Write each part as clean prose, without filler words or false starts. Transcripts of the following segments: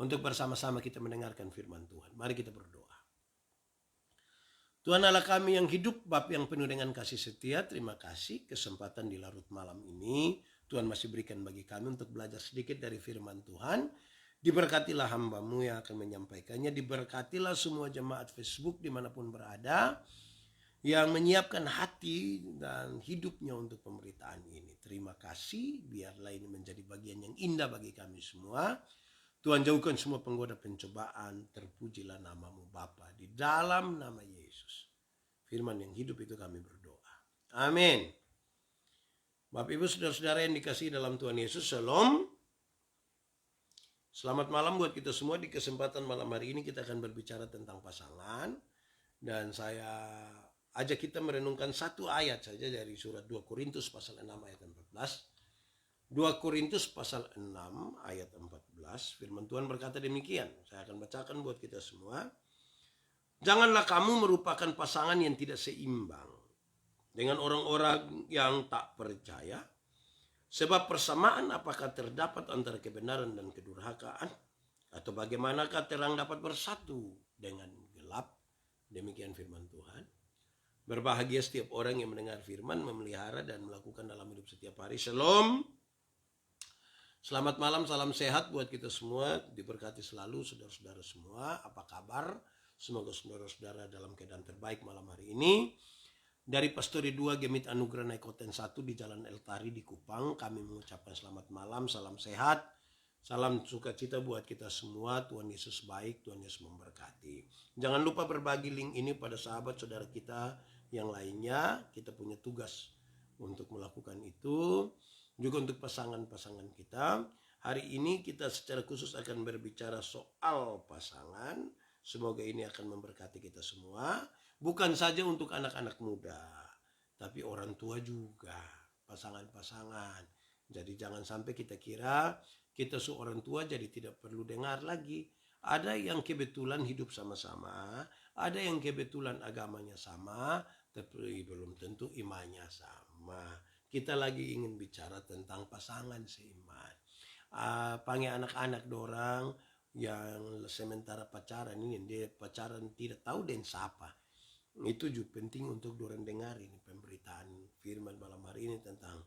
untuk bersama-sama kita mendengarkan firman Tuhan. Mari kita berdoa. Tuhan Allah kami yang hidup, Bapa yang penuh dengan kasih setia, terima kasih kesempatan di larut malam ini Tuhan masih berikan bagi kami untuk belajar sedikit dari firman Tuhan. Diberkatilah hamba-Mu yang akan menyampaikannya, diberkatilah semua jemaat Facebook dimanapun berada yang menyiapkan hati dan hidupnya untuk pemberitaan ini. Terima kasih, biarlah ini menjadi bagian yang indah bagi kami semua. Tuhan jauhkan semua penggoda pencobaan, terpujilah nama-Mu Bapa, di dalam nama Yesus. Firman yang hidup itu kami berdoa. Amin. Bapak Ibu saudara-saudara yang dikasihi dalam Tuhan Yesus, Shalom. Selamat malam buat kita semua. Di kesempatan malam hari ini kita akan berbicara tentang pasangan. Dan saya ajak kita merenungkan satu ayat saja dari surat 2 Korintus pasal 6 ayat 14. 2 Korintus pasal 6 ayat 14, firman Tuhan berkata demikian. Saya akan bacakan buat kita semua. Janganlah kamu merupakan pasangan yang tidak seimbang dengan orang-orang yang tak percaya. Sebab persamaan apakah terdapat antara kebenaran dan kedurhakaan? Atau bagaimanakah terang dapat bersatu dengan gelap? Demikian firman Tuhan. Berbahagia setiap orang yang mendengar firman, memelihara dan melakukan dalam hidup setiap hari. Shalom. Selamat malam, salam sehat buat kita semua. Diberkati selalu saudara-saudara semua. Apa kabar? Semoga saudara-saudara dalam keadaan terbaik malam hari ini. Dari Pastori 2 Gemit Anugerah Naikoten 1 di Jalan El Tari di Kupang, kami mengucapkan selamat malam, salam sehat, salam sukacita buat kita semua. Tuhan Yesus baik, Tuhan Yesus memberkati. Jangan lupa berbagi link ini pada sahabat saudara kita yang lainnya. Kita punya tugas untuk melakukan itu. Juga untuk pasangan-pasangan kita. Hari ini kita secara khusus akan berbicara soal pasangan. Semoga ini akan memberkati kita semua. Bukan saja untuk anak-anak muda, tapi orang tua juga, pasangan-pasangan. Jadi jangan sampai kita kira kita seorang tua jadi tidak perlu dengar lagi. Ada yang kebetulan hidup sama-sama, ada yang kebetulan agamanya sama, tapi belum tentu imannya sama. Kita lagi ingin bicara tentang pasangan seiman. Panggil anak-anak dorang yang sementara pacaran ini, dia pacaran tidak tahu dan siapa. Itu juga penting untuk dorang dengar ini pemberitaan firman malam hari ini tentang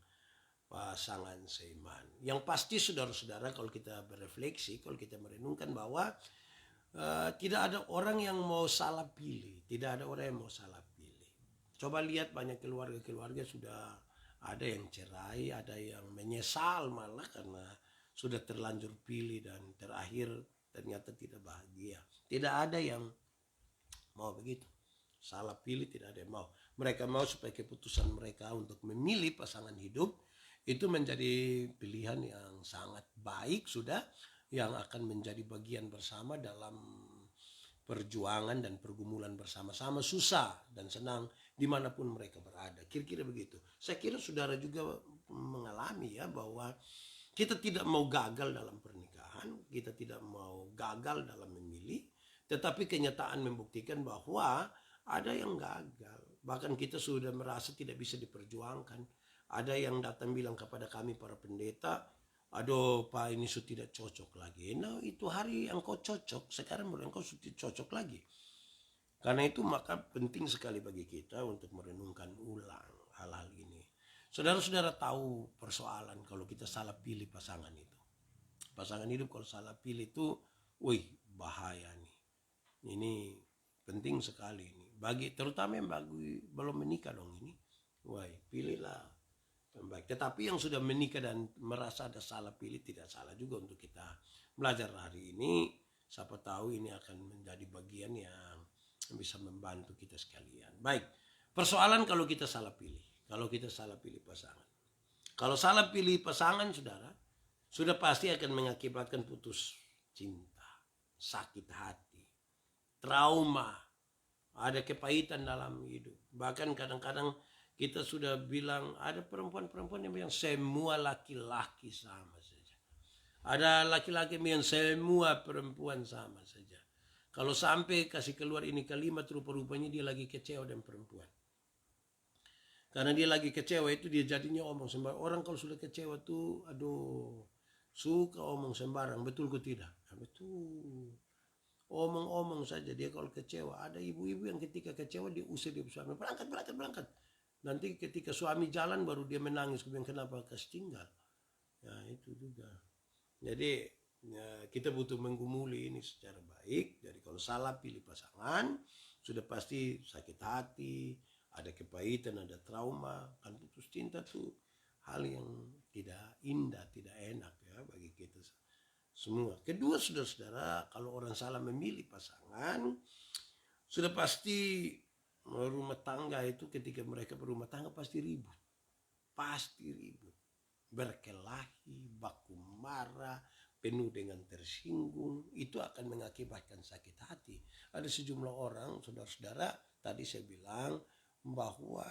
pasangan seiman. Yang pasti saudara-saudara, kalau kita berefleksi, kalau kita merenungkan bahwa tidak ada orang yang mau salah pilih. Tidak ada orang yang mau salah pilih. Coba lihat banyak keluarga-keluarga sudah ada yang cerai, ada yang menyesal malah karena sudah terlanjur pilih dan terakhir ternyata tidak bahagia. Tidak ada yang mau begitu. Salah pilih tidak ada yang mau. Mereka mau supaya keputusan mereka untuk memilih pasangan hidup itu menjadi pilihan yang sangat baik sudah, yang akan menjadi bagian bersama dalam perjuangan dan pergumulan bersama-sama, susah dan senang dimanapun mereka berada. Kira-kira begitu. Saya kira saudara juga mengalami ya bahwa kita tidak mau gagal dalam pernikahan, kita tidak mau gagal dalam memilih, tetapi kenyataan membuktikan bahwa ada yang gagal. Bahkan kita sudah merasa tidak bisa diperjuangkan. Ada yang datang bilang kepada kami para pendeta, aduh Pak ini sudah tidak cocok lagi. Nah itu hari yang kau cocok, sekarang engkau sudah cocok lagi. Karena itu maka penting sekali bagi kita untuk merenungkan ulang hal-hal ini. Saudara-saudara tahu persoalan kalau kita salah pilih pasangan itu. Pasangan hidup kalau salah pilih itu, bahaya nih. Ini penting sekali ini. Bagi terutama yang bagi belum menikah dong ini. Pilihlah yang baik. Tetapi yang sudah menikah dan merasa ada salah pilih, tidak salah juga untuk kita belajar hari ini. Siapa tahu ini akan menjadi bagian yang bisa membantu kita sekalian. Baik, persoalan kalau kita salah pilih. Kalau kita salah pilih pasangan. Kalau salah pilih pasangan saudara, sudah pasti akan mengakibatkan putus cinta, sakit hati, trauma, ada kepahitan dalam hidup. Bahkan kadang-kadang kita sudah bilang ada perempuan-perempuan yang bilang semua laki-laki sama saja. Ada laki-laki yang bilang semua perempuan sama saja. Kalau sampai kasih keluar ini kalimat, rupa-rupanya dia lagi kecewa dengan perempuan. Karena dia lagi kecewa itu dia jadinya omong. Orang kalau sudah kecewa tuh, suka omong sembarang, betul ke tidak? Ya, betul. Omong-omong saja dia kalau kecewa. Ada ibu-ibu yang ketika kecewa dia usir dia suami, berangkat, berangkat, berangkat. Nanti ketika suami jalan baru dia menangis, kemudian kenapa kasih tinggal. Ya itu juga. Jadi ya, kita butuh menggumuli ini secara baik. Jadi kalau salah pilih pasangan, sudah pasti sakit hati, ada kepahitan, ada trauma. Kan putus cinta tuh hal yang tidak indah, tidak enak ya bagi kita semua. Kedua, saudara-saudara, kalau orang salah memilih pasangan, sudah pasti rumah tangga itu ketika mereka berumah tangga pasti ribut. Pasti ribut. Berkelahi, baku marah, penuh dengan tersinggung. Itu akan mengakibatkan sakit hati. Ada sejumlah orang, saudara-saudara, tadi saya bilang bahwa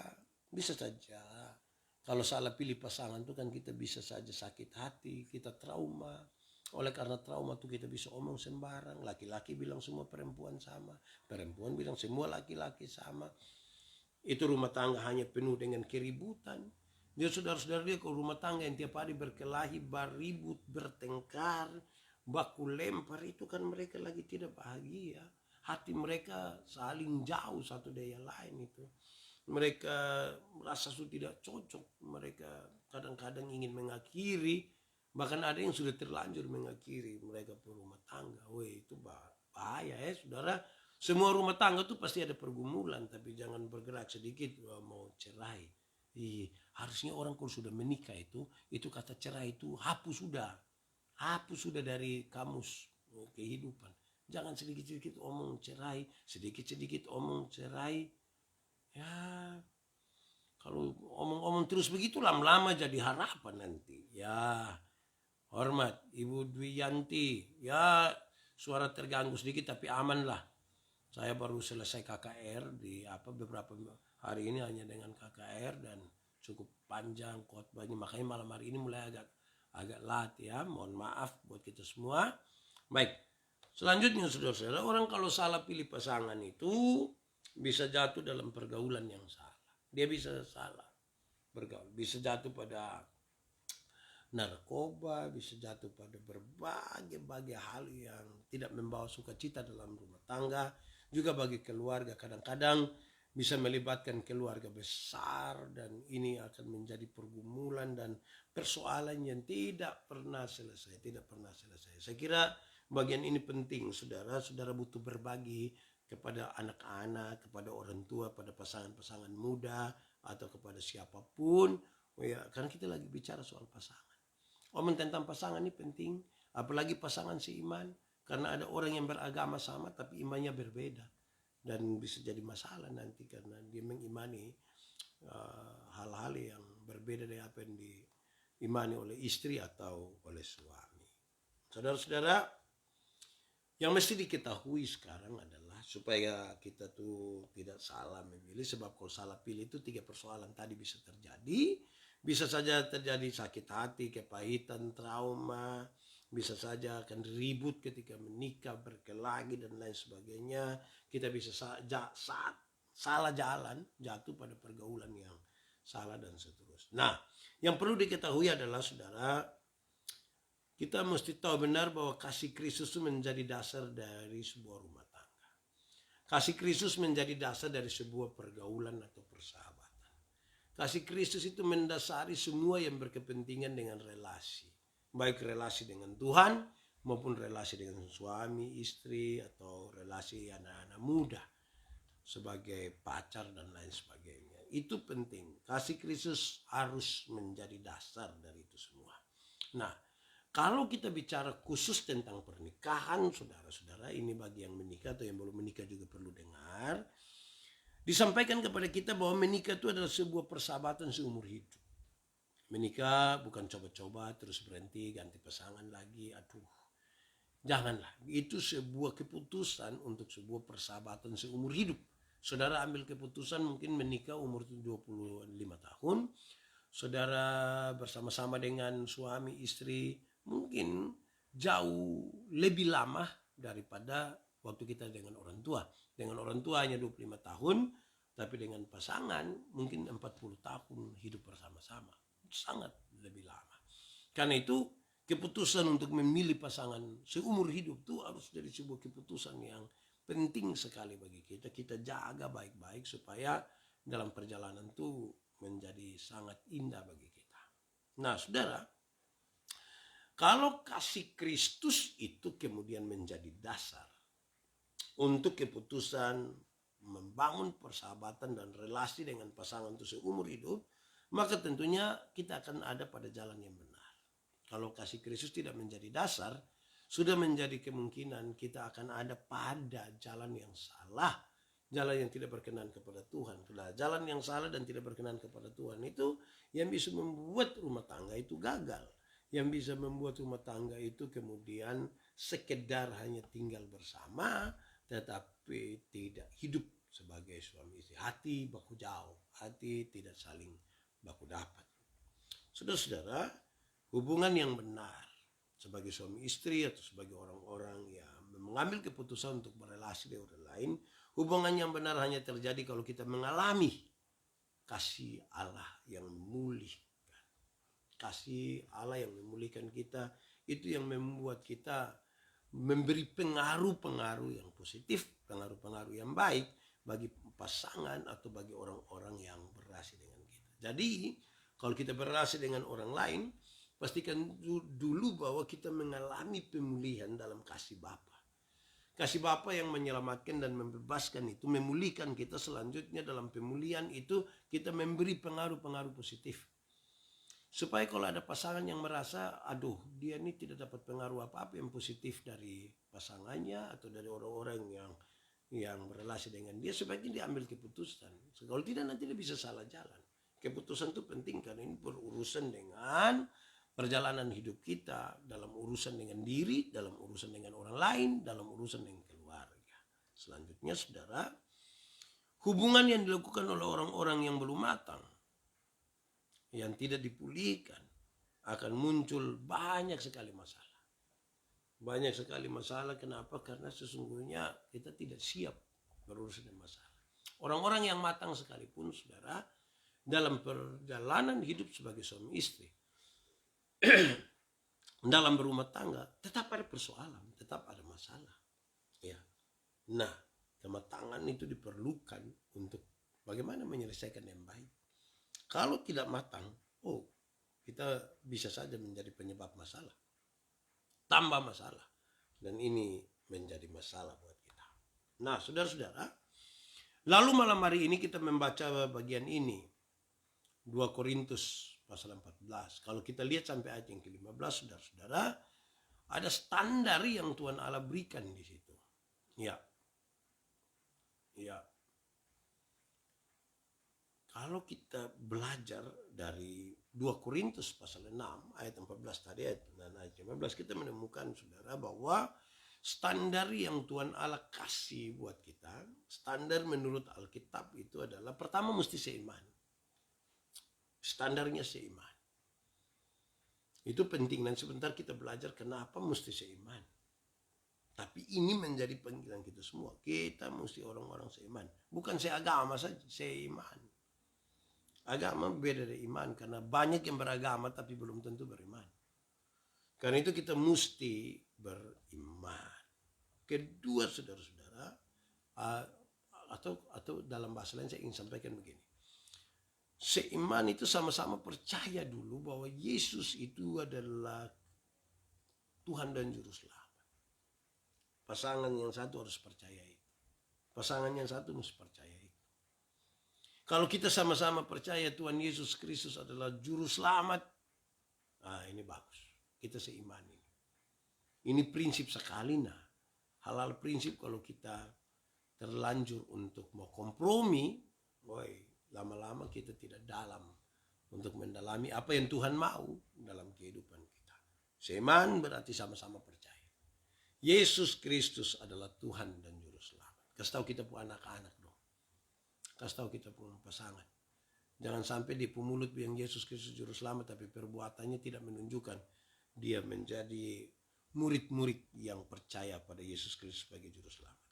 bisa saja kalau salah pilih pasangan itu kan kita bisa saja sakit hati, kita trauma. Oleh karena trauma itu kita bisa omong sembarang. Laki-laki bilang semua perempuan sama. Perempuan bilang semua laki-laki sama. Itu rumah tangga hanya penuh dengan keributan. Dia saudara-saudara dia kalau rumah tangga yang tiap hari berkelahi, berribut, bertengkar, baku lempar, itu kan mereka lagi tidak bahagia. Hati mereka saling jauh satu dari yang lain itu. Mereka merasa sudah tidak cocok. Mereka kadang-kadang ingin mengakhiri. Bahkan ada yang sudah terlanjur mengakhiri mereka berumah tangga. Weh, itu bahaya ya saudara. Semua rumah tangga tuh pasti ada pergumulan. Tapi jangan bergerak sedikit mau cerai. Harusnya orang kalau sudah menikah itu kata cerai itu hapus sudah dari kamus kehidupan. Jangan sedikit-sedikit omong cerai, sedikit-sedikit omong cerai. Ya, kalau omong-omong terus begitu lama-lama jadi harapan nanti. Ya, hormat Ibu Dwi Yanti. Ya, suara terganggu sedikit tapi aman lah. Saya baru selesai KKR di beberapa hari ini hanya dengan KKR dan cukup panjang khotbahnya, makanya malam hari ini mulai agak lat ya. Mohon maaf buat kita semua. Baik. Selanjutnya saudara-saudara, orang kalau salah pilih pasangan itu bisa jatuh dalam pergaulan yang salah. Dia bisa salah bergaul, bisa jatuh pada narkoba, bisa jatuh pada berbagai hal yang tidak membawa sukacita dalam rumah tangga. Juga bagi keluarga kadang-kadang bisa melibatkan keluarga besar dan ini akan menjadi pergumulan dan persoalan yang tidak pernah selesai. Saya kira bagian ini penting, saudara butuh berbagi kepada anak-anak, kepada orang tua, pada pasangan-pasangan muda atau kepada siapapun. Ya, karena kita lagi bicara soal pasangan. Omong tentang pasangan ini penting, apalagi pasangan seiman. Karena ada orang yang beragama sama tapi imannya berbeda. Dan bisa jadi masalah nanti karena dia mengimani hal-hal yang berbeda dari apa yang diimani oleh istri atau oleh suami. Saudara-saudara, yang mesti diketahui sekarang adalah supaya kita tuh tidak salah memilih. Sebab kalau salah pilih itu 3 persoalan tadi bisa terjadi. Bisa saja terjadi sakit hati, kepahitan, trauma. Bisa saja akan ribut ketika menikah, berkelahi dan lain sebagainya. Kita bisa salah jalan, jatuh pada pergaulan yang salah dan seterusnya. Nah, yang perlu diketahui adalah saudara, kita mesti tahu benar bahwa kasih Kristus itu menjadi dasar dari sebuah rumah tangga. Kasih Kristus menjadi dasar dari sebuah pergaulan atau persahabatan. Kasih Kristus itu mendasari semua yang berkepentingan dengan relasi. Baik relasi dengan Tuhan maupun relasi dengan suami, istri, atau relasi anak-anak muda sebagai pacar dan lain sebagainya. Itu penting. Kasih Kristus harus menjadi dasar dari itu semua. Nah, kalau kita bicara khusus tentang pernikahan, saudara-saudara, ini bagi yang menikah atau yang belum menikah juga perlu dengar. Disampaikan kepada kita bahwa menikah itu adalah sebuah persahabatan seumur hidup. Menikah bukan coba-coba terus berhenti ganti pasangan lagi. Aduh, janganlah. Itu sebuah keputusan untuk sebuah persahabatan seumur hidup. Saudara ambil keputusan mungkin menikah umur 25 tahun. Saudara bersama-sama dengan suami istri mungkin jauh lebih lama daripada waktu kita dengan orang tua. Dengan orang tua hanya 25 tahun, tapi dengan pasangan mungkin 40 tahun hidup bersama-sama. Sangat lebih lama. Karena itu Keputusan untuk memilih pasangan seumur hidup itu harus jadi sebuah keputusan yang penting sekali bagi kita. Kita jaga baik-baik supaya dalam perjalanan itu menjadi sangat indah bagi kita. Nah, saudara, kalau kasih Kristus itu kemudian menjadi dasar untuk keputusan membangun persahabatan dan relasi dengan pasangan itu seumur hidup, maka tentunya kita akan ada pada jalan yang benar. Kalau kasih Kristus tidak menjadi dasar, sudah menjadi kemungkinan kita akan ada pada jalan yang salah, jalan yang tidak berkenan kepada Tuhan. Nah, jalan yang salah dan tidak berkenan kepada Tuhan itu yang bisa membuat rumah tangga itu gagal, yang bisa membuat rumah tangga itu kemudian sekedar hanya tinggal bersama, tetapi tidak hidup sebagai suami istri. Hati baku jauh, hati tidak saling baku dapat. Saudara-saudara, hubungan yang benar sebagai suami istri atau sebagai orang-orang yang mengambil keputusan untuk berelasi dengan orang lain, hubungan yang benar hanya terjadi kalau kita mengalami kasih Allah yang memulihkan. Kasih Allah yang memulihkan kita, itu yang membuat kita memberi pengaruh-pengaruh yang positif, pengaruh-pengaruh yang baik bagi pasangan atau bagi orang-orang yang berrelasi dengan kita. Jadi, kalau kita berrelasi dengan orang lain, pastikan dulu bahwa kita mengalami pemulihan dalam kasih Bapa. Kasih Bapa yang menyelamatkan dan membebaskan itu memulihkan kita. Selanjutnya dalam pemulihan itu kita memberi pengaruh-pengaruh positif. Supaya kalau ada pasangan yang merasa, aduh dia ini tidak dapat pengaruh apa-apa yang positif dari pasangannya atau dari orang-orang yang berrelasi dengan dia, sebaiknya diambil keputusan. Kalau tidak nanti dia bisa salah jalan. Keputusan itu penting karena ini berurusan dengan perjalanan hidup kita, dalam urusan dengan diri, dalam urusan dengan orang lain, dalam urusan dengan keluarga. Selanjutnya saudara, hubungan yang dilakukan oleh orang-orang yang belum matang, yang tidak dipulihkan, akan muncul banyak sekali masalah. Banyak sekali masalah, kenapa? Karena sesungguhnya kita tidak siap berurusan dengan masalah. Orang-orang yang matang sekalipun saudara, dalam perjalanan hidup sebagai suami istri, dalam berumah tangga tetap ada persoalan, tetap ada masalah. Ya. Nah, kematangan itu diperlukan untuk bagaimana menyelesaikan yang baik. Kalau tidak matang, kita bisa saja menjadi penyebab masalah, tambah masalah, dan ini menjadi masalah buat kita. Nah, saudara-saudara, lalu malam hari ini kita membaca bagian ini, 2 Korintus pasal 14. Kalau kita lihat sampai ayat yang ke-15, saudara-saudara, ada standar yang Tuhan Allah berikan di situ. Ya. Kalau kita belajar dari 2 Korintus pasal 6 ayat 14 tadi dan ayat 15, kita menemukan saudara bahwa standar yang Tuhan Allah kasih buat kita, standar menurut Alkitab itu adalah pertama mesti seiman. Standarnya seiman. Itu penting dan sebentar kita belajar kenapa mesti seiman. Tapi ini menjadi panggilan kita semua. Kita mesti orang-orang seiman. Bukan seagama saja, seiman. Agama beda dari iman karena banyak yang beragama tapi belum tentu beriman. Karena itu kita mesti beriman. Kedua saudara-saudara, atau dalam bahasa lain saya ingin sampaikan begini. Seiman itu sama-sama percaya dulu bahwa Yesus itu adalah Tuhan dan Juru Selamat. Pasangan yang satu harus percaya itu. Pasangan yang satu harus percaya itu. Kalau kita sama-sama percaya Tuhan Yesus Kristus adalah Juru Selamat, ini bagus. Kita seiman ini. Ini prinsip sekali. Hal-hal prinsip kalau kita terlanjur untuk mau kompromi, lama-lama kita tidak dalam untuk mendalami apa yang Tuhan mau dalam kehidupan kita. Seiman berarti sama-sama percaya. Yesus Kristus adalah Tuhan dan Juru Selamat. Kasih tahu kita pun anak-anak dong. Kasih tahu kita pun pasangan. Jangan sampai di mulut yang Yesus Kristus Juru Selamat tapi perbuatannya tidak menunjukkan dia menjadi murid-murid yang percaya pada Yesus Kristus sebagai Juru Selamat.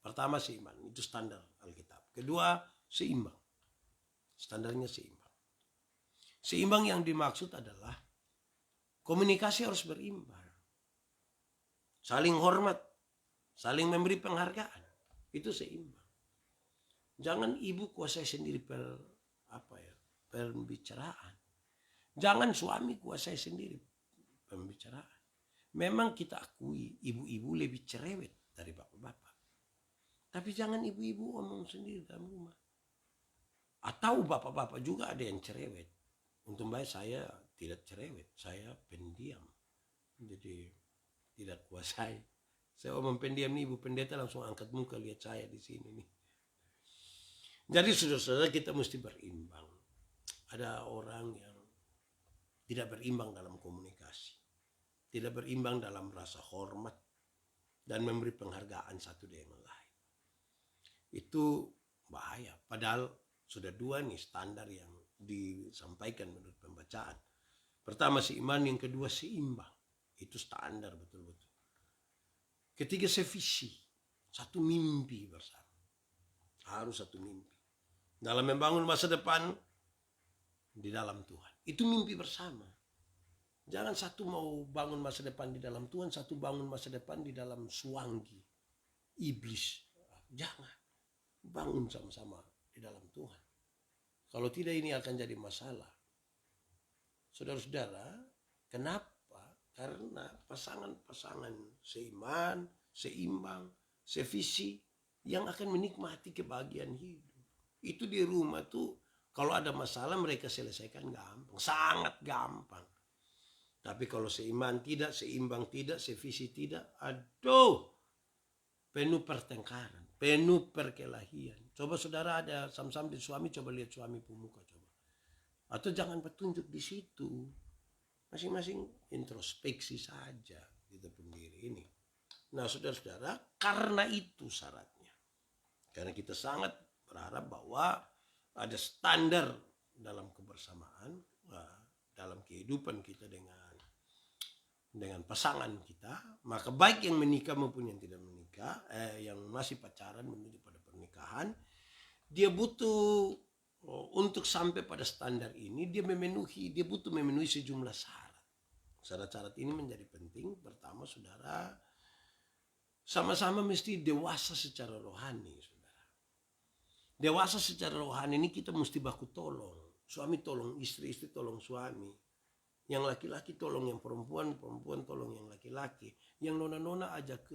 Pertama seiman, itu standar Alkitab. Kedua, seimbang. Standarnya seimbang. Seimbang yang dimaksud adalah Komunikasi harus berimbang. Saling hormat, saling memberi penghargaan. Itu seimbang. Jangan ibu kuasai sendiri pembicaraan. Jangan suami kuasai sendiri pembicaraan. Memang kita akui ibu-ibu lebih cerewet dari bapak-bapak. Tapi jangan ibu-ibu omong sendiri dalam rumah. Atau bapak-bapak juga ada yang cerewet. Untung baik saya tidak cerewet, saya pendiam. Jadi tidak kuasai. Saya omong pendiam nih, Ibu Pendeta langsung angkat muka lihat saya di sini nih. Jadi saudara-saudara, kita mesti berimbang. Ada orang yang tidak berimbang dalam komunikasi. Tidak berimbang dalam rasa hormat dan memberi penghargaan satu dengan lain. Itu bahaya. Padahal sudah dua nih standar yang disampaikan menurut pembacaan. Pertama seiman, yang kedua seimbang. Itu standar betul-betul. Ketiga sevisi, satu mimpi bersama. Harus satu mimpi. Dalam membangun masa depan di dalam Tuhan. Itu mimpi bersama. Jangan satu mau bangun masa depan di dalam Tuhan, satu bangun masa depan di dalam suanggi, iblis. Jangan. Bangun sama-sama di dalam Tuhan. Kalau tidak ini akan jadi masalah. Saudara-saudara, kenapa? Karena pasangan-pasangan seiman, seimbang, sevisi yang akan menikmati kebahagiaan hidup. Itu di rumah tuh kalau ada masalah mereka selesaikan gampang, sangat gampang. Tapi kalau seiman tidak, seimbang tidak, sevisi tidak, aduh, penuh pertengkaran, penuh perkelahian. Coba saudara ada sam-sam di suami, coba lihat suami pemuka coba. Atau jangan petunjuk di situ. Masing-masing introspeksi saja kita pendiri ini. Nah saudara-saudara, karena itu syaratnya. Karena kita sangat berharap bahwa ada standar dalam kebersamaan, dalam kehidupan kita dengan pasangan kita, maka baik yang menikah maupun yang tidak menikah, yang masih pacaran menuju pada pernikahan, dia butuh untuk sampai pada standar ini dia butuh memenuhi sejumlah syarat. Syarat-syarat ini menjadi penting. Pertama, saudara, sama-sama mesti dewasa secara rohani. Dewasa secara rohani ini kita mesti baku tolong. Suami tolong istri, istri tolong suami. Yang laki-laki tolong yang perempuan, perempuan tolong yang laki-laki. Yang nona-nona ajak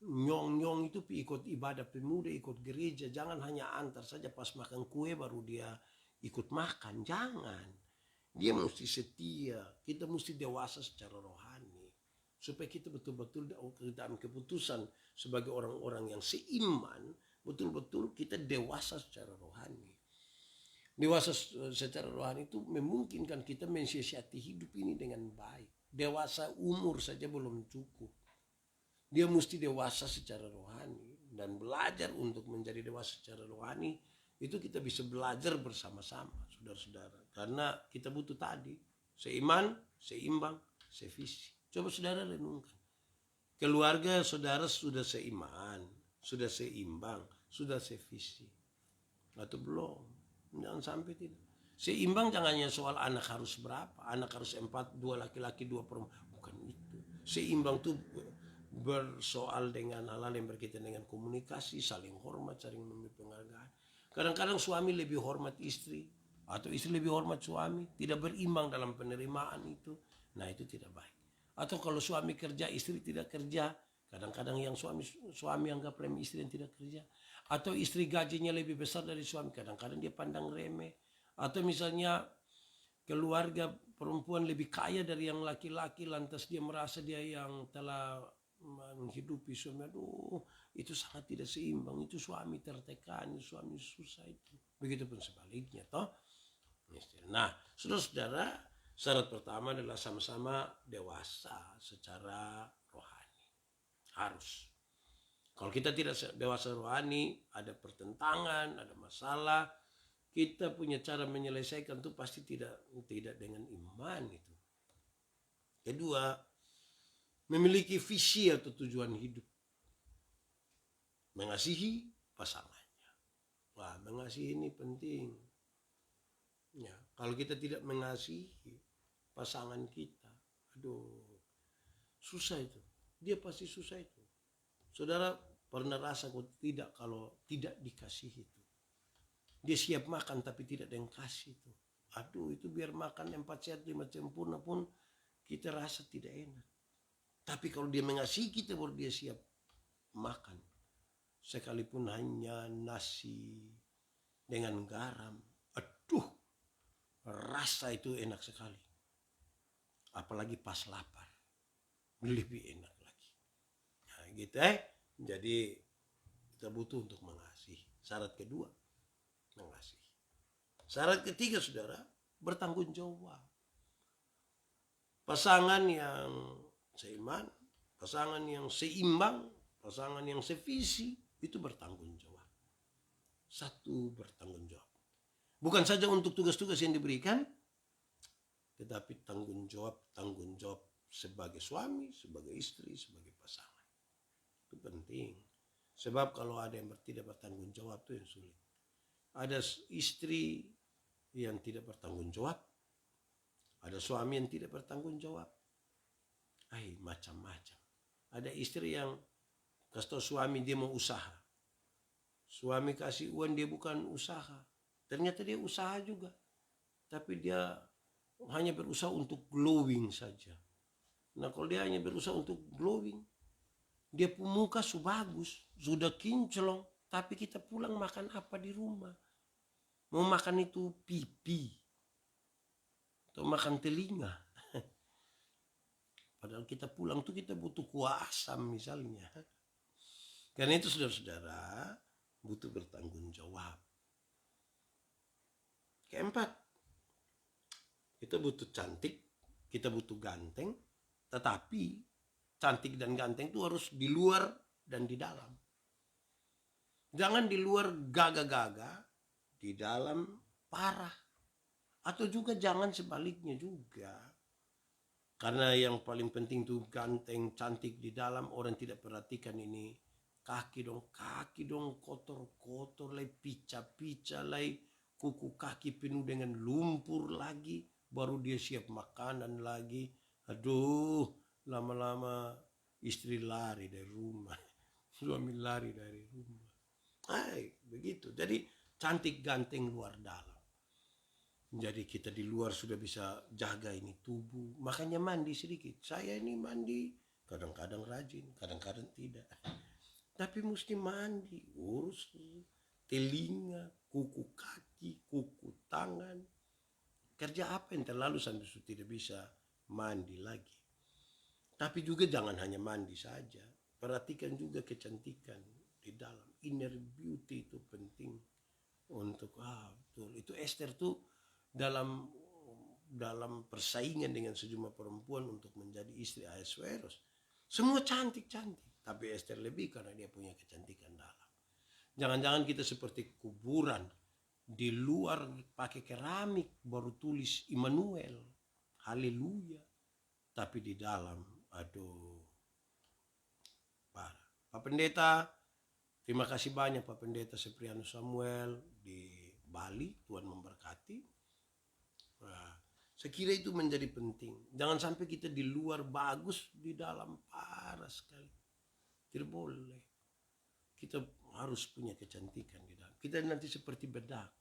nyong-nyong itu ikut ibadah pemuda, ikut gereja. Jangan hanya antar saja pas makan kue baru dia ikut makan. Jangan. Dia mesti setia. Kita mesti dewasa secara rohani. Supaya kita betul-betul dalam keputusan sebagai orang-orang yang seiman, betul-betul kita dewasa secara rohani. Dewasa secara rohani itu memungkinkan kita mensiasati hidup ini dengan baik. Dewasa umur saja belum cukup. Dia mesti dewasa secara rohani. Dan belajar untuk menjadi dewasa secara rohani, itu kita bisa belajar bersama-sama, saudara-saudara. Karena kita butuh tadi, seiman, seimbang, sevisi. Coba saudara renungkan. Keluarga saudara sudah seiman, sudah seimbang, sudah sevisi. Atau belum? Jangan sampai tidak. Seimbang jangan hanya soal anak harus berapa. Anak harus 4, 2 laki-laki, 2 perempuan. Bukan itu. Seimbang itu bersoal dengan hal-hal yang berkaitan dengan komunikasi, saling hormat, saling memberi penghargaan. Kadang-kadang suami lebih hormat istri. Atau istri lebih hormat suami. Tidak berimbang dalam penerimaan itu. Nah itu tidak baik. Atau kalau suami kerja, istri tidak kerja. Kadang-kadang yang suami anggap remeh istri yang tidak kerja. Atau istri gajinya lebih besar dari suami. Kadang-kadang dia pandang remeh. Atau misalnya keluarga perempuan lebih kaya dari yang laki-laki. Lantas dia merasa dia yang telah menghidupi suami. Aduh, itu sangat tidak seimbang. Itu suami tertekan, suami susah itu. Begitupun sebaliknya. Toh? Nah, saudara-saudara, syarat pertama adalah sama-sama dewasa secara rohani. Harus. Kalau kita tidak dewasa rohani, ada pertentangan, ada masalah, kita punya cara menyelesaikan itu pasti tidak dengan iman itu. Kedua, memiliki visi atau tujuan hidup. Mengasihi pasangannya. Wah, mengasihi ini penting. Ya, kalau kita tidak mengasihi pasangan kita, Aduh, susah itu. Dia pasti susah itu. Saudara pernah rasa kok tidak kalau tidak dikasih itu. Dia siap makan tapi tidak ada yang kasih itu. Aduh, itu biar makan 4 sehat 5 sempurna pun kita rasa tidak enak. Tapi kalau dia mengasihi kita baru dia siap makan. Sekalipun hanya nasi dengan garam. Aduh, rasa itu enak sekali. Apalagi pas lapar. Lebih enak lagi. Nah, gitu Jadi kita butuh untuk mengasihi. Syarat kedua, mengasihi. Syarat ketiga, saudara, bertanggung jawab. Pasangan yang seiman, pasangan yang seimbang, pasangan yang sevisi, itu bertanggung jawab. Satu, bertanggung jawab. Bukan saja untuk tugas-tugas yang diberikan, tetapi tanggung jawab sebagai suami, sebagai istri, sebagai pasangan. Itu penting. Sebab kalau ada yang tidak bertanggung jawab itu yang sulit. Ada istri yang tidak bertanggung jawab. Ada suami yang tidak bertanggung jawab. Macam-macam. Ada istri yang kasih tahu suami dia mau usaha. Suami kasih uang dia bukan usaha. Ternyata dia usaha juga. Tapi dia hanya berusaha untuk glowing saja. Nah, kalau dia hanya berusaha untuk glowing, dia pun muka bagus, sudah kinclong, tapi kita pulang makan apa di rumah? Mau makan itu pipi atau makan telinga. Padahal kita pulang tuh kita butuh kuah asam misalnya. Karena itu saudara-saudara butuh bertanggung jawab. Keempat, kita butuh cantik, kita butuh ganteng, tetapi cantik dan ganteng itu harus di luar dan di dalam. Jangan di luar gagah-gagah, di dalam parah. Atau juga jangan sebaliknya juga. Karena yang paling penting tuh ganteng, cantik di dalam, orang tidak perhatikan ini. Kaki dong kotor-kotor, lai pica-pica, lai kuku kaki penuh dengan lumpur lagi. Baru dia siap makanan lagi. Aduh, lama-lama istri lari dari rumah. Suami lari dari rumah. Begitu. Jadi cantik ganteng luar dalam. Jadi kita di luar sudah bisa jaga ini tubuh. Makanya mandi sedikit. Saya ini mandi kadang-kadang rajin, kadang-kadang tidak. Tapi mesti mandi, urus telinga, kuku kaki, kuku tangan. Kerja apa yang terlalu sampai sudah tidak bisa mandi lagi. Tapi juga jangan hanya mandi saja. Perhatikan juga kecantikan di dalam. Inner beauty itu penting. Untuk betul. Itu Esther tuh dalam persaingan dengan sejumlah perempuan untuk menjadi istri Ahasuerus. Semua cantik-cantik. Tapi Esther lebih karena dia punya kecantikan dalam. Jangan-jangan kita seperti kuburan. Di luar pakai keramik baru tulis Immanuel. Haleluya. Tapi di dalam, aduh, parah. Pak Pendeta, terima kasih banyak Pak Pendeta Seprianus Samuel di Bali. Tuhan memberkati. Nah, saya kira itu menjadi penting. Jangan sampai kita di luar bagus, di dalam parah sekali. Tidak boleh. Kita harus punya kecantikan di dalam. Kita nanti seperti bedak.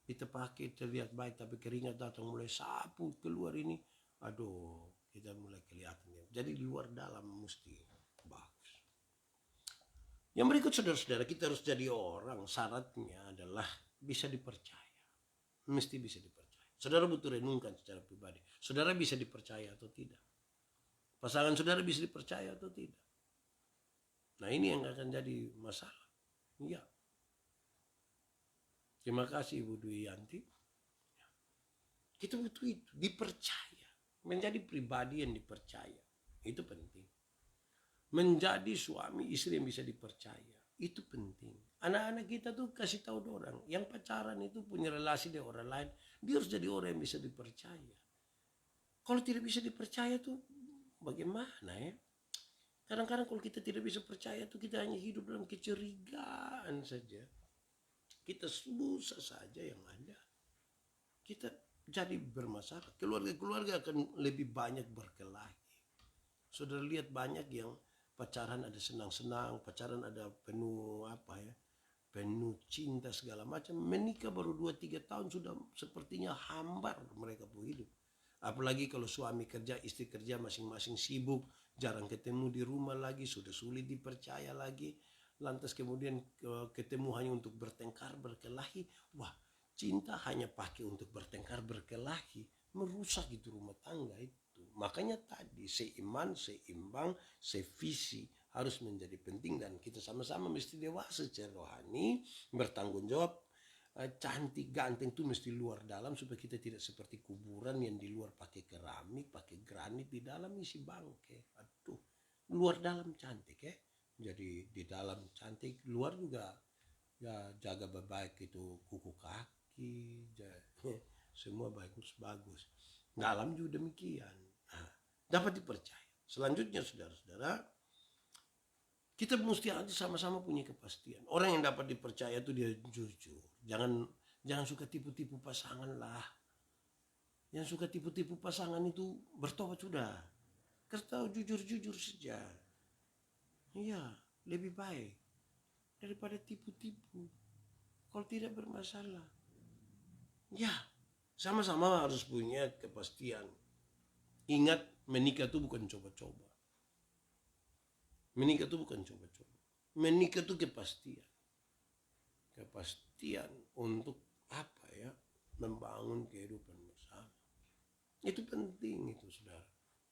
Kita pakai terlihat baik tapi keringat datang mulai sapu keluar ini. Aduh, kita mulai kelihatan. Jadi di luar dalam mesti bagus. Yang berikut saudara-saudara, kita harus jadi orang. Syaratnya adalah bisa dipercaya. Mesti bisa dipercaya. Saudara butuh renungkan secara pribadi. Saudara bisa dipercaya atau tidak? Pasangan saudara bisa dipercaya atau tidak? Nah, ini yang akan jadi masalah. Iya. Terima kasih Ibu Dwi Yanti. Kita butuh itu, dipercaya. Menjadi pribadi yang dipercaya. Itu penting. Menjadi suami istri yang bisa dipercaya. Itu penting. Anak-anak kita tuh kasih tahu orang. Yang pacaran itu punya relasi dengan orang lain. Dia harus jadi orang yang bisa dipercaya. Kalau tidak bisa dipercaya tuh bagaimana ya? Kadang-kadang kalau kita tidak bisa percaya tuh kita hanya hidup dalam kecurigaan saja. Kita susah saja yang ada. Kita jadi bermasalah. Keluarga-keluarga akan lebih banyak berkelahi. Saudara lihat banyak yang pacaran ada senang-senang, pacaran ada penuh penuh cinta segala macam. Menikah baru 2-3 tahun sudah sepertinya hambar mereka punya hidup. Apalagi kalau suami kerja, istri kerja, masing-masing sibuk, jarang ketemu di rumah lagi, sudah sulit dipercaya lagi. Lantas kemudian ketemu hanya untuk bertengkar, berkelahi. Wah, cinta hanya pakai untuk bertengkar, berkelahi, merusak itu rumah tangga itu. Makanya tadi seiman, seimbang, sevisi harus menjadi penting, dan kita sama-sama mesti dewasa secara rohani, bertanggung jawab. Cantik ganteng itu mesti luar dalam, supaya kita tidak seperti kuburan yang di luar pakai keramik, pakai granit, di dalam isi bangke. Aduh, luar dalam cantik ya. Jadi di dalam cantik, luar juga ya jaga baik itu kuku kaki, semua bagus-bagus. Dalam juga demikian. Nah, dapat dipercaya. Selanjutnya saudara-saudara, kita mesti aja sama-sama punya kepastian. Orang yang dapat dipercaya itu dia jujur. Jangan suka tipu-tipu pasangan lah. Yang suka tipu-tipu pasangan itu bertobat sudah. Kita jujur-jujur saja. Iya, lebih baik daripada tipu-tipu. Kalau tidak bermasalah. Ya, sama-sama harus punya kepastian. Ingat, menikah itu bukan coba-coba. Menikah itu bukan coba-coba. Menikah itu kepastian. Kepastian untuk apa ya? Membangun kehidupan bersama. Itu penting itu, saudara.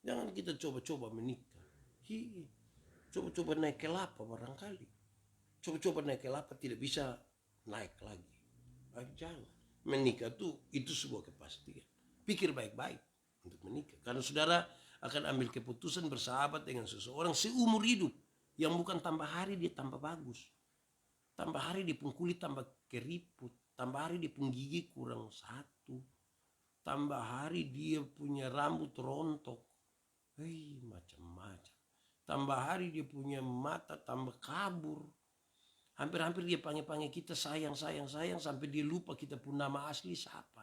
Jangan kita coba-coba menikah. Coba-coba naik kelapa barangkali. Coba-coba naik kelapa tidak bisa naik lagi. Jangan. Menikah itu sebuah kepastian. Pikir baik-baik untuk menikah. Karena saudara akan ambil keputusan bersahabat dengan seseorang seumur hidup. Yang bukan tambah hari dia tambah bagus. Tambah hari dia pun kulit tambah keriput. Tambah hari dia pun gigi kurang satu. Tambah hari dia punya rambut rontok. Macam-macam. Tambah hari dia punya mata tambah kabur. Hampir-hampir dia panggil-panggil kita sayang sampai dia lupa kita pun nama asli siapa.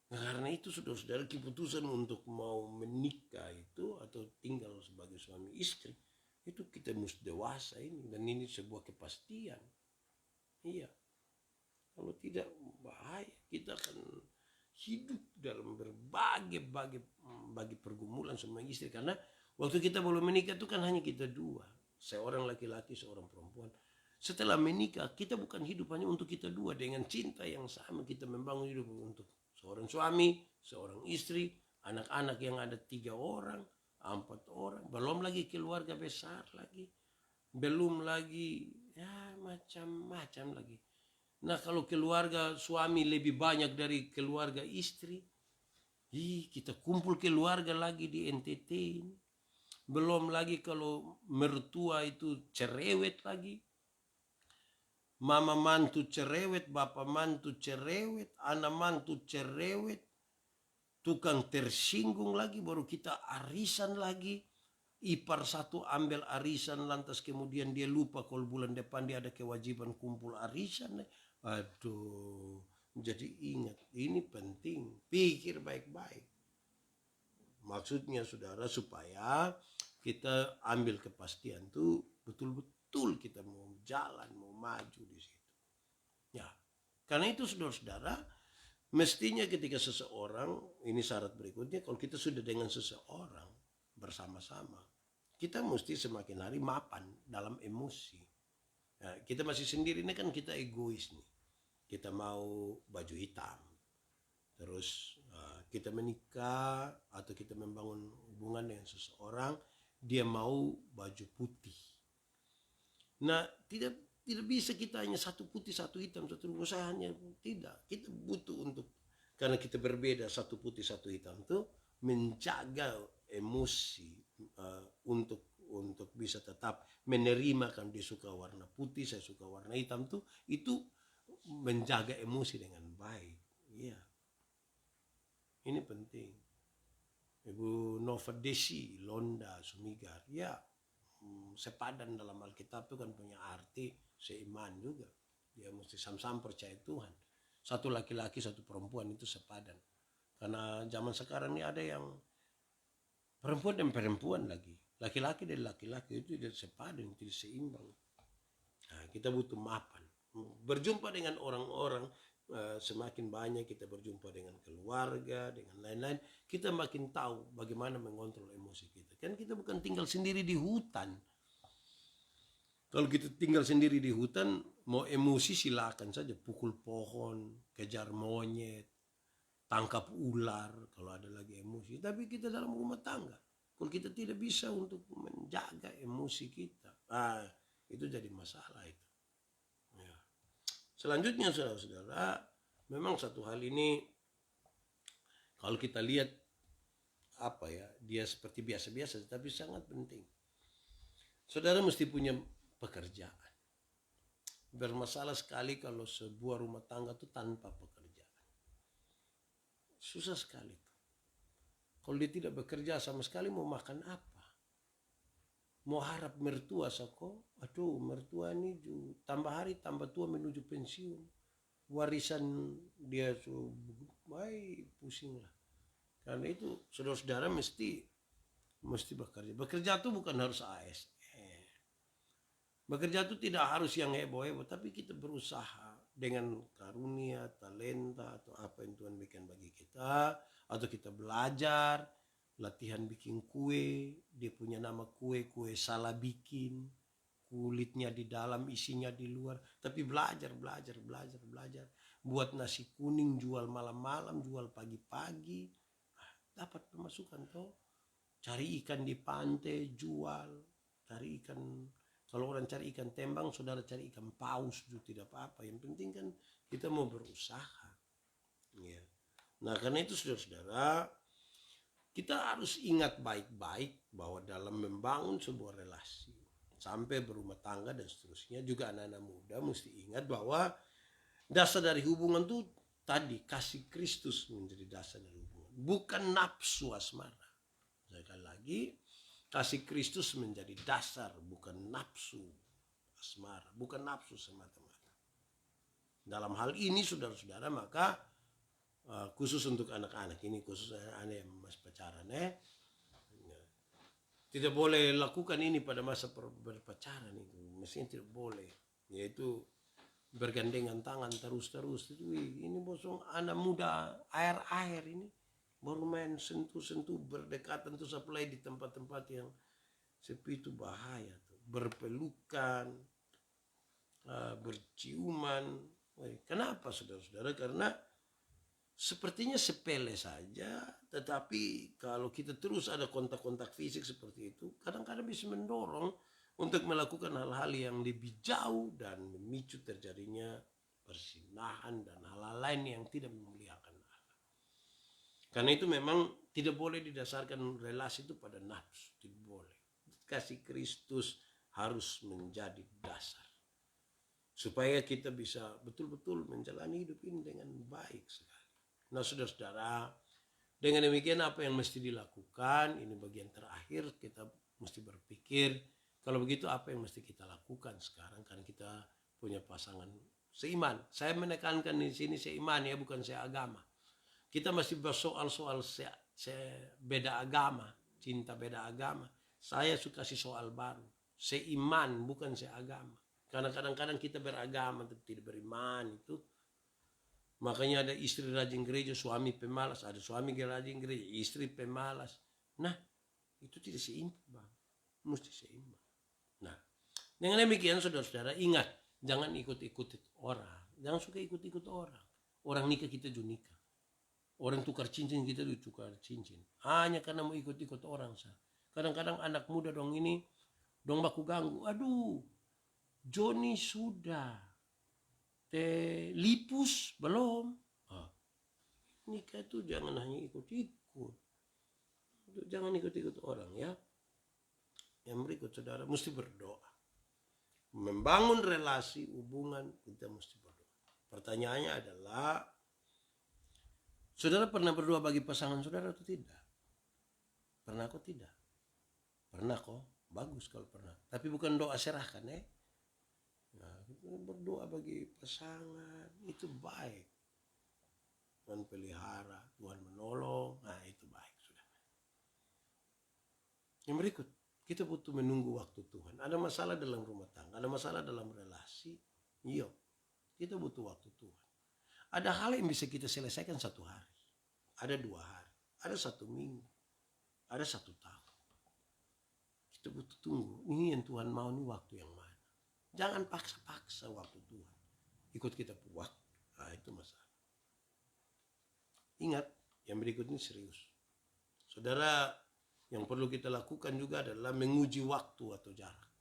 Nah, karena itu saudara-saudara, keputusan untuk mau menikah itu atau tinggal sebagai suami istri itu kita mesti dewasa ini, dan ini sebuah kepastian. Iya. Kalau tidak bahaya, kita akan hidup dalam berbagai pergumulan sama istri, karena waktu kita belum menikah itu kan hanya kita dua, seorang laki-laki, seorang perempuan. Setelah menikah, kita bukan hidup hanya untuk kita dua. Dengan cinta yang sama kita membangun hidup untuk seorang suami, seorang istri, anak-anak yang ada 3 orang, 4 orang, belum lagi keluarga besar lagi, belum lagi ya macam-macam lagi. Nah, kalau keluarga suami lebih banyak dari keluarga istri, kita kumpul keluarga lagi di NTT. Belum lagi kalau mertua itu cerewet lagi. Mama mantu cerewet, bapak mantu cerewet, anak mantu cerewet, tukang tersinggung lagi, baru kita arisan lagi. Ipar satu ambil arisan, lantas kemudian dia lupa kalau bulan depan dia ada kewajiban kumpul arisan. Aduh, jadi ingat, ini penting, pikir baik-baik. Maksudnya saudara, supaya kita ambil kepastian tuh betul-betul kita mau jalan, mau maju di situ. Ya, karena itu saudara-saudara, mestinya ketika seseorang, ini syarat berikutnya, kalau kita sudah dengan seseorang bersama-sama, kita mesti semakin hari mapan dalam emosi. Nah, kita masih sendiri ini kan kita egois nih. Kita mau baju hitam, terus kita menikah atau kita membangun hubungan dengan seseorang, dia mau baju putih. Nah, tidak bisa kita hanya satu putih satu hitam, satu hanya tidak. Kita butuh untuk, karena kita berbeda, satu putih satu hitam itu menjaga emosi, untuk bisa tetap menerima, kan dia suka warna putih, saya suka warna hitam tuh, itu menjaga emosi dengan baik. Iya. Ini penting. Ibu Nova Desi Londa Sumigar, ya, sepadan dalam Alkitab itu kan punya arti seiman juga. Dia mesti sama-sama percaya Tuhan. Satu laki-laki, satu perempuan itu sepadan. Karena zaman sekarang ini ada yang perempuan dan perempuan lagi. Laki-laki dan laki-laki itu tidak sepadan, tidak seimbang. Nah, kita butuh mapan. Berjumpa dengan orang-orang, semakin banyak kita berjumpa dengan keluarga, dengan lain-lain, kita makin tahu bagaimana mengontrol emosi kita. Kan kita bukan tinggal sendiri di hutan. Kalau kita tinggal sendiri di hutan, mau emosi silakan saja, pukul pohon, kejar monyet, tangkap ular kalau ada lagi emosi. Tapi kita dalam rumah tangga, kalau kita tidak bisa untuk menjaga emosi kita, itu jadi masalah itu. Ya. Selanjutnya saudara-saudara, memang satu hal ini kalau kita lihat dia seperti biasa-biasa, tapi sangat penting. Saudara mesti punya pekerjaan. Bermasalah sekali kalau sebuah rumah tangga itu tanpa pekerjaan. Susah sekali tuh. Kalau dia tidak bekerja sama sekali, mau makan apa? Mau harap mertua sako, aduh mertua ini tambah hari tambah tua menuju pensiun. Warisan dia baik pusing lah. Karena itu saudara-saudara mesti bekerja. Bekerja itu bukan harus ASN. Bekerja itu tidak harus yang heboh-heboh, tapi kita berusaha dengan karunia, talenta, atau apa yang Tuhan berikan bagi kita, atau kita belajar, latihan bikin kue, dia punya nama kue salah bikin, kulitnya di dalam, isinya di luar, tapi belajar, buat nasi kuning, jual malam-malam, jual pagi-pagi, dapat pemasukan toh, cari ikan di pantai, jual, cari ikan. Kalau orang cari ikan tembang, saudara cari ikan paus juga tidak apa-apa. Yang penting kan kita mau berusaha. Ya. Nah karena itu saudara-saudara, kita harus ingat baik-baik bahwa dalam membangun sebuah relasi, sampai berumah tangga dan seterusnya, juga anak-anak muda mesti ingat bahwa dasar dari hubungan itu tadi, kasih Kristus menjadi dasar dari hubungan. Bukan nafsu asmara. Sekali lagi, kasih Kristus menjadi dasar, bukan nafsu asmara, bukan nafsu semata-mata. Dalam hal ini saudara-saudara, maka khusus untuk anak-anak ini, khusus anak-anak yang masih pacaran, tidak boleh lakukan ini pada masa berpacaran itu, mestinya tidak boleh, yaitu bergandengan tangan terus-terus. Ini bosong anak muda air ini baru main sentuh-sentuh berdekatan tuh, supply di tempat-tempat yang sepi itu bahaya tuh. Berpelukan, berciuman. Kenapa saudara-saudara? Karena sepertinya sepele saja, tetapi kalau kita terus ada kontak-kontak fisik seperti itu, kadang-kadang bisa mendorong untuk melakukan hal-hal yang lebih jauh dan memicu terjadinya persinahan dan hal-hal lain yang tidak memuliakan. Karena itu memang tidak boleh didasarkan relasi itu pada nafsu, tidak boleh. Kasih Kristus harus menjadi dasar. Supaya kita bisa betul-betul menjalani hidup ini dengan baik sekali. Nah saudara-saudara, dengan demikian apa yang mesti dilakukan, ini bagian terakhir kita mesti berpikir, kalau begitu apa yang mesti kita lakukan sekarang, karena kita punya pasangan seiman. Saya menekankan di sini seiman ya, bukan seagama. Kita masih bersoal-soal beda agama, cinta beda agama. Saya suka soal baru, seiman bukan seagama. Karena kadang-kadang kita beragama tapi tidak beriman itu. Makanya ada istri rajin gereja, suami pemalas. Ada suami rajin gereja, istri pemalas. Nah, itu tidak seimbang. Mesti seimbang. Nah, dengan demikian saudara-saudara ingat, jangan ikut-ikut orang. Jangan suka ikut-ikut orang. Orang nikah kita juga nikah. Orang tukar cincin kita juga tukar cincin. Hanya karena mau ikut-ikut orang. Kadang-kadang anak muda dong ini, dong baku ganggu. Aduh, Joni sudah. Lipus belum. Nikah itu jangan hanya ikut-ikut. Jangan ikut-ikut orang ya. Yang berikut saudara mesti berdoa. Membangun relasi, hubungan, kita mesti berdoa. Pertanyaannya adalah, saudara pernah berdoa bagi pasangan saudara atau tidak? Pernah kok tidak? Pernah kok? Bagus kalau pernah. Tapi bukan doa serahkan Nah, berdoa bagi pasangan itu baik. Tuhan pelihara, Tuhan menolong. Nah, itu baik sudah. Yang berikut, kita butuh menunggu waktu Tuhan. Ada masalah dalam rumah tangga, ada masalah dalam relasi. Iya, kita butuh waktu Tuhan. Ada hal yang bisa kita selesaikan 1 hari, ada 2 hari, ada 1 minggu, ada 1 tahun. Kita butuh tunggu. Ini yang Tuhan mau, ini waktu yang mana. Jangan paksa-paksa waktu Tuhan. Ikut kita buat. Nah, itu masalah. Ingat, yang berikut ini serius. Saudara, yang perlu kita lakukan juga adalah menguji waktu atau jarak.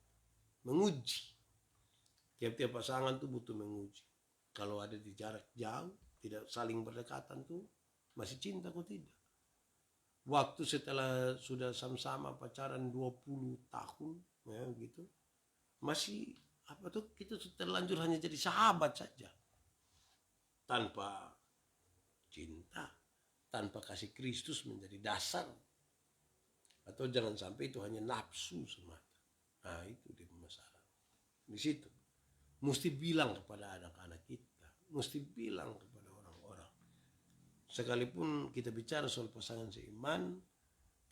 Menguji. Tiap-tiap pasangan tuh butuh menguji. Kalau ada di jarak jauh, tidak saling berdekatan tuh, masih cinta kok tidak. Waktu setelah sudah sama-sama pacaran 20 tahun, ya gitu, masih apa tuh, kita terlanjur hanya jadi sahabat saja. Tanpa cinta, tanpa kasih Kristus menjadi dasar. Atau jangan sampai itu hanya nafsu semata. Nah, itu dia masalah. Di situ mesti bilang kepada anak-anak kita, mesti bilang kepada orang-orang. Sekalipun kita bicara soal pasangan seiman,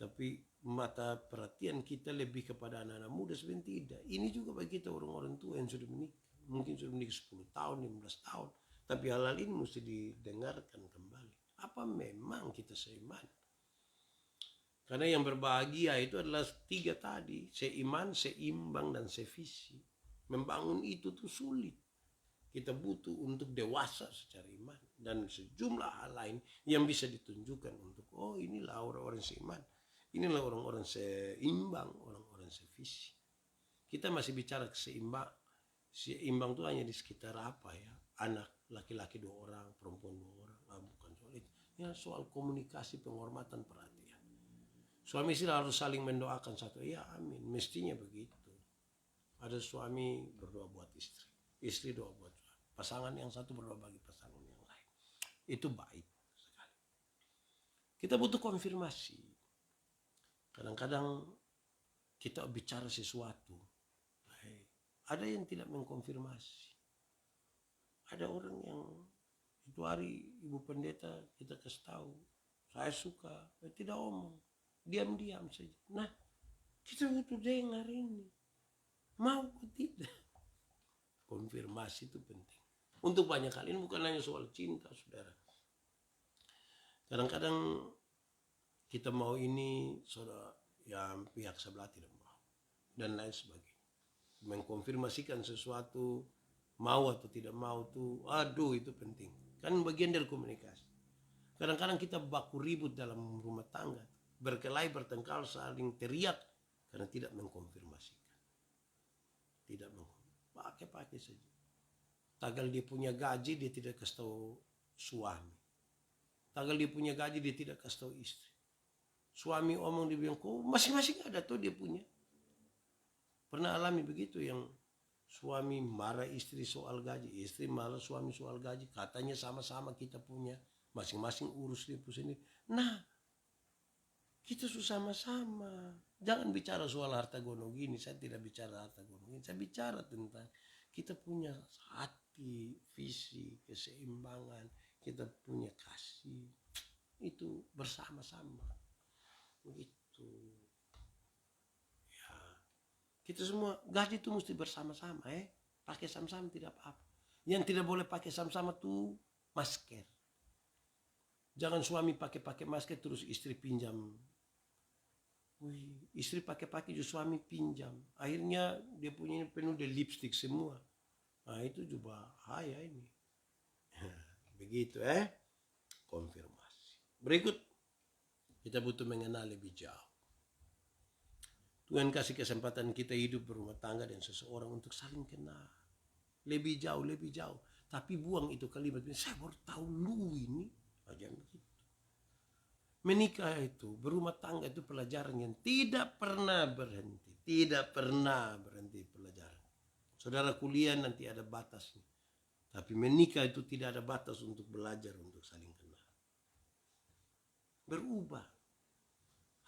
tapi mata perhatian kita lebih kepada anak-anak muda sebenarnya tidak. Ini juga bagi kita orang-orang tua yang sudah menikah. Mungkin sudah menikah 10 tahun, 15 tahun. Tapi hal-hal ini mesti didengarkan kembali. Apa memang kita seiman? Karena yang berbahagia itu adalah 3 tadi. Seiman, seimbang, dan sevisi. Membangun itu tuh sulit. Kita butuh untuk dewasa secara iman. Dan sejumlah hal lain yang bisa ditunjukkan untuk, oh inilah orang-orang seiman. Inilah orang-orang seimbang, orang-orang sevisi. Kita masih bicara keseimbang. Seimbang itu hanya di sekitar apa ya? Anak laki-laki 2 orang, perempuan 2 orang. Nah, bukan soal itu. Ya soal komunikasi, penghormatan, perhatian. Suami istri harus saling mendoakan satu. Ya amin, mestinya begitu. Ada suami berdoa buat istri, istri doa buat suami. Pasangan yang satu berdoa bagi pasangan yang lain. Itu baik sekali. Kita butuh konfirmasi. Kadang-kadang kita bicara sesuatu, ada yang tidak mengkonfirmasi. Ada orang yang itu hari Ibu Pendeta kita kasih tahu, saya suka, tidak omong, diam-diam saja. Nah, kita butuh dengar ini. Mau atau tidak? Konfirmasi itu penting. Untuk banyak hal ini bukan hanya soal cinta, saudara. Kadang-kadang kita mau ini, saudara, yang pihak sebelah tidak mau. Dan lain sebagainya. Mengkonfirmasikan sesuatu, mau atau tidak mau tuh, aduh itu penting. Kan bagian dari komunikasi. Kadang-kadang kita baku ribut dalam rumah tangga. Berkelahi, bertengkar, saling teriak. Karena tidak mengkonfirmasikan. Tidak pakai saja. Tagal dia punya gaji, dia tidak kasih tahu suami. Tagal dia punya gaji, dia tidak kasih tahu istri. Suami omong, dia bilang, kok masing-masing ada tuh dia punya. Pernah alami begitu yang suami marah istri soal gaji, istri marah suami soal gaji. Katanya sama-sama kita punya, masing-masing urus dia sendiri. Nah, kita sama-sama. Jangan bicara soal harta gono gini. Saya tidak bicara harta gono gini. Saya bicara tentang kita punya hati, visi, keseimbangan. Kita punya kasih. Itu bersama-sama. Begitu. Ya. Kita semua gaji itu mesti bersama-sama. Pakai sama-sama tidak apa-apa. Yang tidak boleh pakai sama-sama tuh masker. Jangan suami pakai masker terus istri pinjam. Wih, istri pakai juga suami pinjam. Akhirnya dia punya penuh dari lipstick semua. Nah itu juga bahaya ini. Begitu konfirmasi. Berikut kita butuh mengenal lebih jauh. Tuhan kasih kesempatan kita hidup berumah tangga dengan seseorang untuk saling kenal. Lebih jauh. Tapi buang itu kalimat, saya baru tahu lu ini. Aja begitu. Menikah itu, berumah tangga itu pelajaran yang tidak pernah berhenti. Tidak pernah berhenti pelajaran. Saudara kuliah nanti ada batasnya. Tapi menikah itu tidak ada batas untuk belajar, untuk saling kenal. Berubah.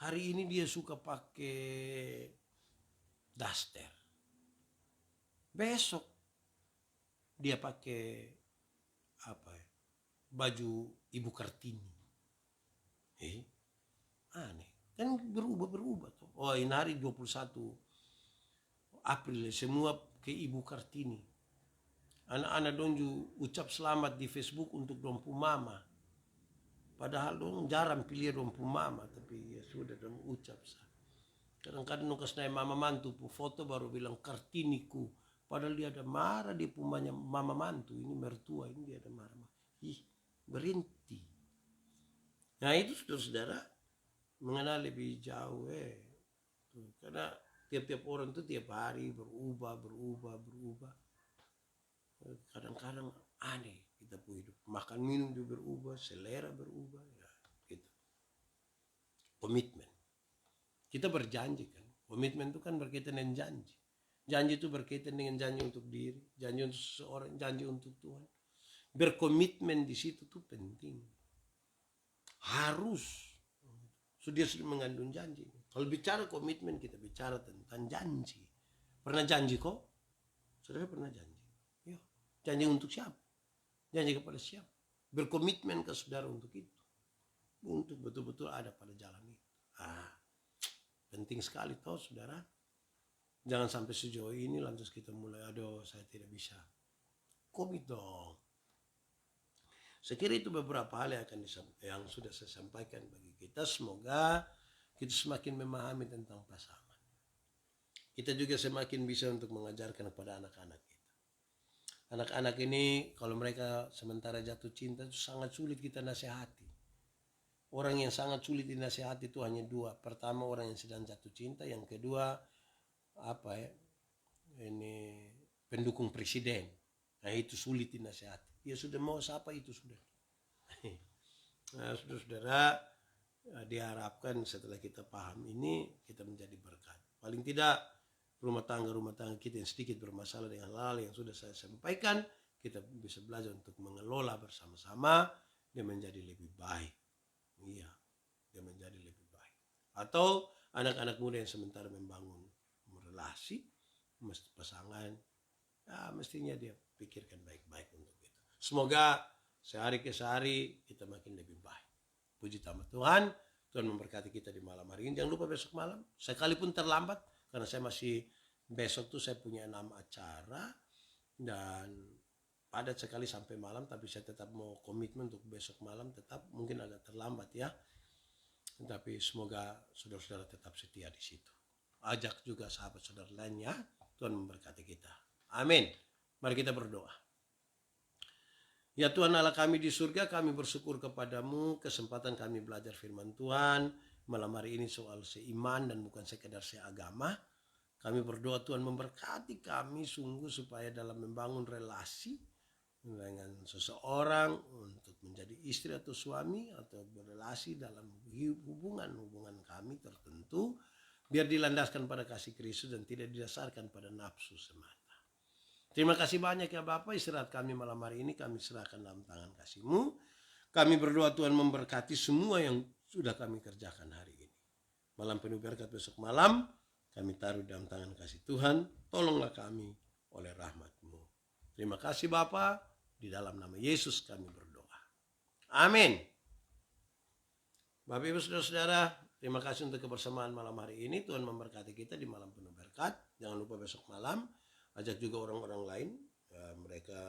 Hari ini dia suka pakai daster. Besok dia pakai baju Ibu Kartini. Aneh. Kan berubah tuh. Oh, ini hari 21 April semua ke Ibu Kartini. Anak-anak dong ucap selamat di Facebook untuk dong pu mama. Padahal dong jarang pilih dong pu mama, tapi ya sudah dong ucap sah. Kadang-kadang dong kasih mama mantu pu foto baru bilang Kartiniku. Padahal dia ada marah di pumanya mama mantu, ini mertua, ini dia ada marah. Ih, berhenti. Nah itu saudara-saudara mengenal lebih jauh karena tiap-tiap orang tuh tiap hari berubah. Kadang-kadang aneh kita pun hidup. Makan minum juga berubah, selera berubah, ya gitu. Komitmen. Kita berjanji kan. Komitmen itu kan berkaitan dengan janji. Janji itu berkaitan dengan janji untuk diri, janji untuk seseorang, janji untuk Tuhan. Berkomitmen di situ tuh penting. Harus. Sudah mengandung janji. Kalau bicara komitmen kita bicara tentang janji. Pernah janji kok? Saudara pernah janji? Ya. Janji untuk siapa? Janji kepada siapa? Berkomitmen ke saudara untuk itu. Untuk betul-betul ada pada jalan itu. Penting sekali toh saudara. Jangan sampai sejauh ini lantas kita mulai, aduh saya tidak bisa. Komit dong. Saya kira itu beberapa hal yang sudah saya sampaikan bagi kita. Semoga kita semakin memahami tentang pasangan. Kita juga semakin bisa untuk mengajarkan kepada anak-anak kita. Anak-anak ini kalau mereka sementara jatuh cinta itu sangat sulit kita nasihati. Orang yang sangat sulit dinasihati itu hanya dua. Pertama orang yang sedang jatuh cinta, yang kedua ini pendukung presiden. Nah itu sulit dinasihati. Ya sudah mau siapa itu sudah. Nah saudara, diharapkan setelah kita paham ini kita menjadi berkat. Paling tidak rumah tangga kita yang sedikit bermasalah dengan hal yang sudah saya sampaikan, kita bisa belajar untuk mengelola bersama-sama dia menjadi lebih baik. Iya, dia menjadi lebih baik. Atau anak-anak muda yang sementara membangun relasi, pasangan, ya mestinya dia pikirkan baik-baik untuk itu. Semoga sehari ke sehari kita makin lebih baik. Puji nama Tuhan. Tuhan memberkati kita di malam hari ini. Jangan lupa besok malam, sekalipun terlambat, karena saya masih besok tuh saya punya 6 acara dan padat sekali sampai malam, tapi saya tetap mau komitmen untuk besok malam, tetap mungkin agak terlambat ya. Tapi semoga saudara-saudara tetap setia di situ. Ajak juga sahabat saudara lainnya. Tuhan memberkati kita. Amin. Mari kita berdoa. Ya Tuhan Allah kami di surga, kami bersyukur kepadamu kesempatan kami belajar firman Tuhan. Malam hari ini soal seiman dan bukan sekedar seagama. Kami berdoa Tuhan memberkati kami sungguh supaya dalam membangun relasi dengan seseorang untuk menjadi istri atau suami atau berrelasi dalam hubungan kami tertentu. Biar dilandaskan pada kasih Kristus dan tidak didasarkan pada nafsu semata. Terima kasih banyak ya Bapak, istirahat kami malam hari ini kami serahkan dalam tangan kasih-Mu. Kami berdoa Tuhan memberkati semua yang sudah kami kerjakan hari ini. Malam penuh berkat besok malam, kami taruh dalam tangan kasih Tuhan. Tolonglah kami oleh rahmat-Mu. Terima kasih Bapak, di dalam nama Yesus kami berdoa. Amin. Bapak Ibu Saudara-saudara, terima kasih untuk kebersamaan malam hari ini. Tuhan memberkati kita di malam penuh berkat. Jangan lupa besok malam ajak juga orang-orang lain. Mereka